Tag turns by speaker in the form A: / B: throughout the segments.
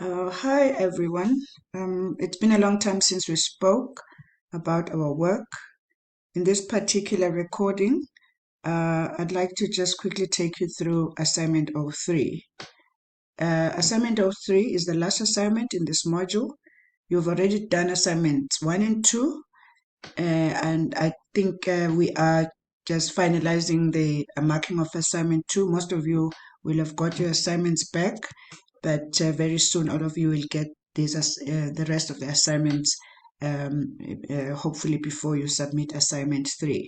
A: Hi everyone. It's been a long time since we spoke about our work. In this particular recording, I'd like to just quickly take you through assignment 03. Assignment 03 is the last assignment in this module. You've already done assignments 1 and 2, and I think we are just finalizing the marking of assignment 2. Most of you will have got your assignments back, but very soon all of you will get these as the rest of the assignments, hopefully before you submit assignment 3.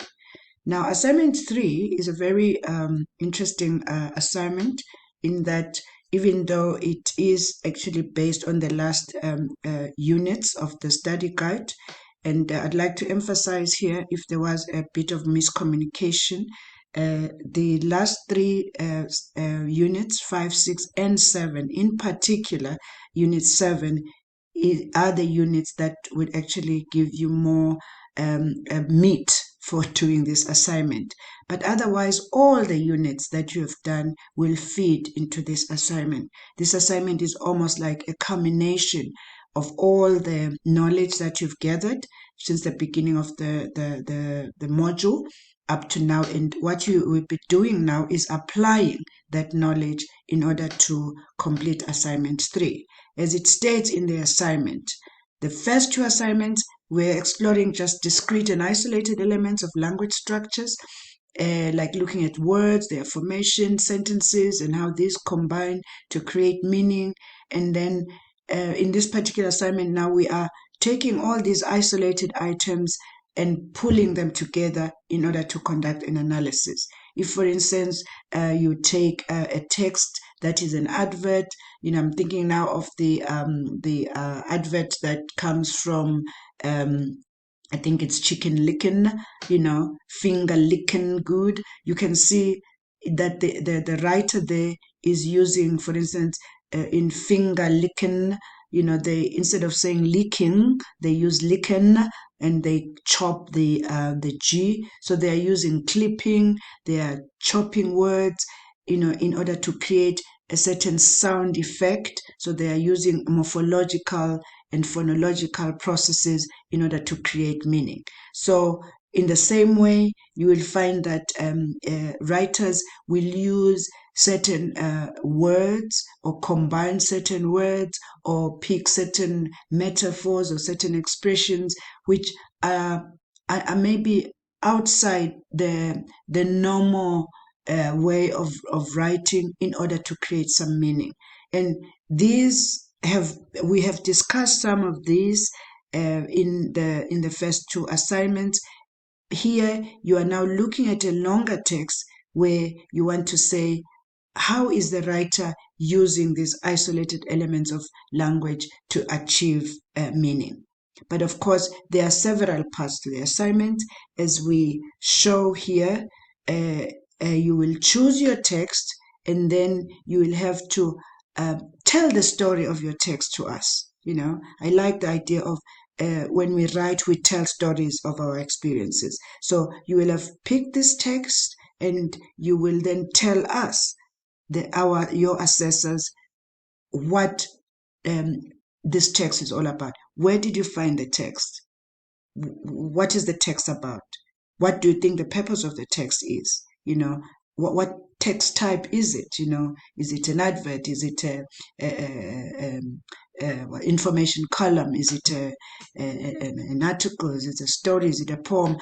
A: Now, assignment 3 is a very interesting assignment in that even though it is actually based on the last units of the study guide, and I'd like to emphasize here, if there was a bit of miscommunication, the last three units, 5, 6, and 7, in particular, unit 7, are the units that would actually give you more meat for doing this assignment. But otherwise, all the units that you have done will feed into this assignment. This assignment is almost like a culmination of all the knowledge that you've gathered since the beginning of the module up to now. And what you will be doing now is applying that knowledge in order to complete assignment 3. As it states in the assignment, the first 2 assignments, we're exploring just discrete and isolated elements of language structures, like looking at words, their formation, sentences, and how these combine to create meaning. And then in this particular assignment now, we are taking all these isolated items and pulling them together in order to conduct an analysis. If, for instance, you take a text that is an advert, I'm thinking now of the advert that comes from, I think it's chicken licking, finger licking good. You can see that the writer there is using, for instance, in finger licking, they, instead of saying licking, they use licking, and they chop the G. So they are using clipping, they are chopping words, in order to create a certain sound effect. So they are using morphological and phonological processes in order to create meaning. So in the same way, you will find that writers will use certain words or combine certain words or pick certain metaphors or certain expressions which are maybe outside the normal way of writing in order to create some meaning. And we have discussed some of these in the first 2 assignments. Here you are now looking at a longer text where you want to say, how is the writer using these isolated elements of language to achieve meaning? But of course, there are several parts to the assignment. As we show here, you will choose your text, and then you will have to tell the story of your text to us. I like the idea of when we write, we tell stories of our experiences. So you will have picked this text, and you will then tell us, your assessors, what this text is all about. Where did you find the text? What is the text about? What do you think the purpose of the text is? What text type is it? Is it an advert? Is it information column? Is it an article? Is it a story? Is it a poem?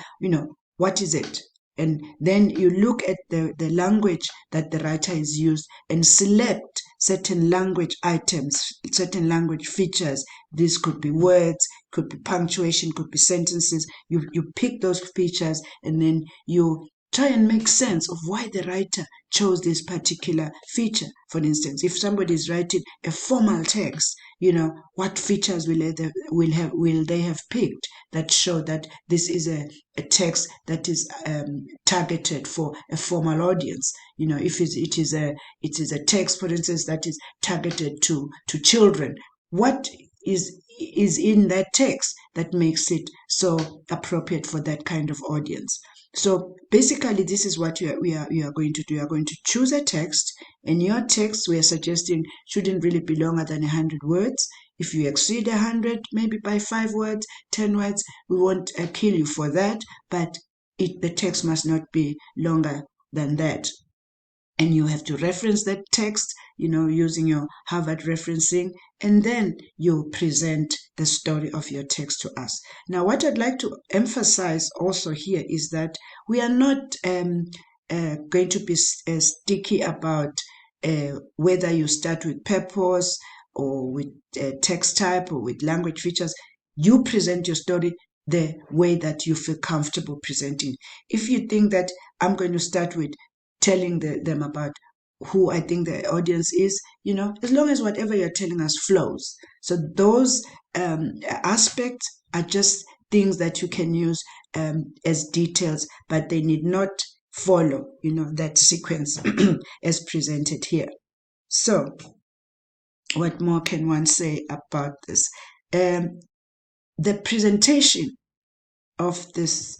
A: What is it? And then you look at the language that the writer has used and select certain language items, certain language features. These could be words, could be punctuation, could be sentences. You pick those features, and then you try and make sense of why the writer chose this particular feature. For instance, if somebody is writing a formal text, what features will they have picked that show that this is a text that is targeted for a formal audience? If it is a text, for instance, that is targeted to children, what is in that text that makes it so appropriate for that kind of audience? So basically, this is what we are going to do. You are going to choose a text, and your text we are suggesting shouldn't really be longer than 100 words. If you exceed 100, maybe by 5 words, 10 words, we won't kill you for that, but the text must not be longer than that. And you have to reference that text, using your Harvard referencing, and then you present the story of your text to us. Now, what I'd like to emphasize also here is that we are not going to be sticky about whether you start with purpose or with text type or with language features. You present your story the way that you feel comfortable presenting. If you think that I'm going to start with telling them about who I think the audience is, as long as whatever you're telling us flows. So those aspects are just things that you can use as details, but they need not follow, that sequence as presented here. So what more can one say about this? The presentation of this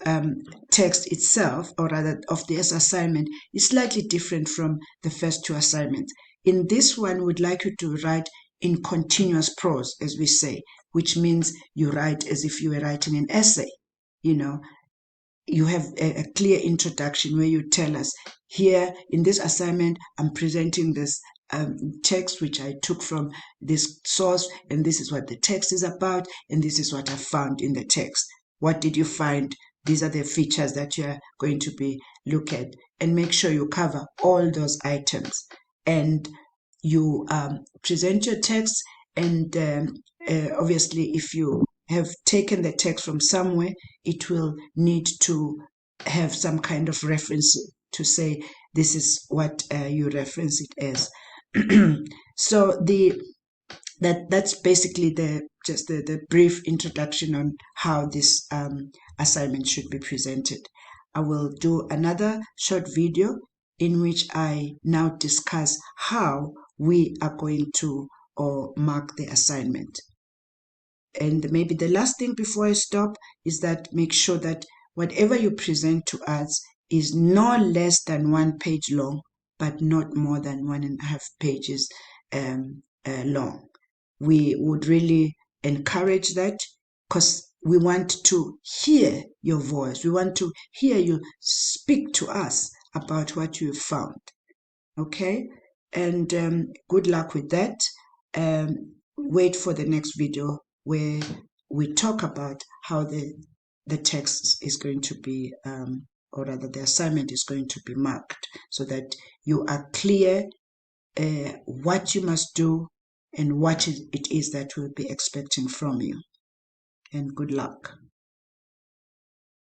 A: text itself, or rather of this assignment, is slightly different from the first two assignments. In this one, we'd like you to write in continuous prose, as we say, which means you write as if you were writing an essay. You have a clear introduction where you tell us, here in this assignment, I'm presenting this text which I took from this source, and this is what the text is about, and this is what I found in the text. What did you find? These are the features that you're going to be look at, and make sure you cover all those items. And you present your text, and obviously if you have taken the text from somewhere, it will need to have some kind of reference to say this is what you reference it as. So that's basically just the brief introduction on how this assignment should be presented. I will do another short video in which I now discuss how we are going to mark the assignment. And maybe the last thing before I stop is that make sure that whatever you present to us is no less than 1 page long, but not more than 1.5 pages long. We would really encourage that, because we want to hear your voice. We want to hear you speak to us about what you have found. Okay? And good luck with that. Wait for the next video where we talk about how the text is going to be, or rather the assignment is going to be marked, so that you are clear what you must do and what it is that we'll be expecting from you. And good luck.